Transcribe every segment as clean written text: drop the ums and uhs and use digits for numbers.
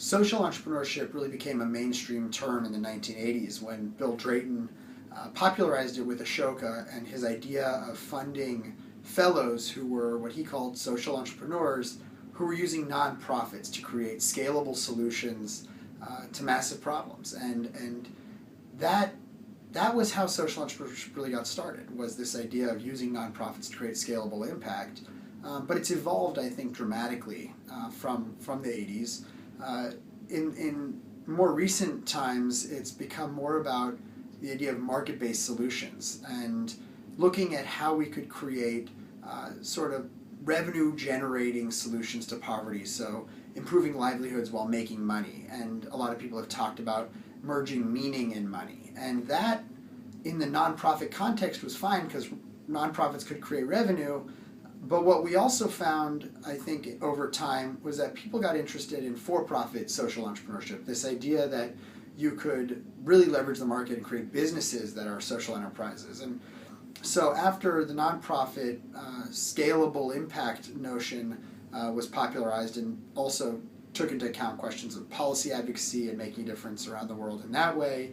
Social entrepreneurship really became a mainstream term in the 1980s when Bill Drayton popularized it with Ashoka and his idea of funding fellows who were what he called social entrepreneurs who were using nonprofits to create scalable solutions to massive problems. And that was how social entrepreneurship really got started, was this idea of using nonprofits to create scalable impact. But it's evolved, I think, dramatically from the 80s. In more recent times, it's become more about the idea of market-based solutions and looking at how we could create sort of revenue-generating solutions to poverty, so improving livelihoods while making money. And a lot of people have talked about merging meaning and money. And that, in the nonprofit context, was fine because nonprofits could create revenue. But what we also found, I think, over time, was that people got interested in for-profit social entrepreneurship, this idea that you could really leverage the market and create businesses that are social enterprises. And so after the nonprofit scalable impact notion was popularized and also took into account questions of policy advocacy and making a difference around the world in that way,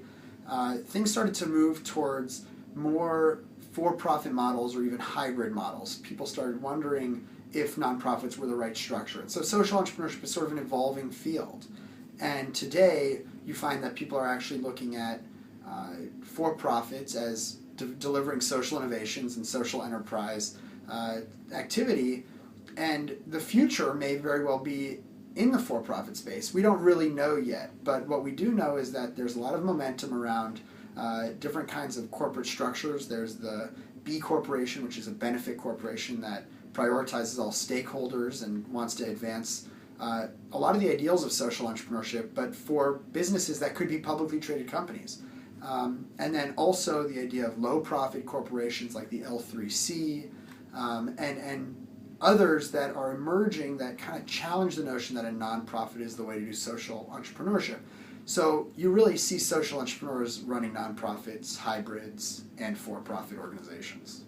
things started to move towards more for-profit models or even hybrid models. People started wondering if nonprofits were the right structure. And so social entrepreneurship is sort of an evolving field. And today, you find that people are actually looking at for-profits as delivering social innovations and social enterprise activity. And the future may very well be in the for-profit space. We don't really know yet, but what we do know is that there's a lot of momentum around different kinds of corporate structures. There's the B Corporation, which is a benefit corporation that prioritizes all stakeholders and wants to advance a lot of the ideals of social entrepreneurship, but for businesses that could be publicly traded companies. And then also the idea of low-profit corporations like the L3C and others that are emerging that kind of challenge the notion that a nonprofit is the way to do social entrepreneurship. So you really see social entrepreneurs running nonprofits, hybrids, and for-profit organizations.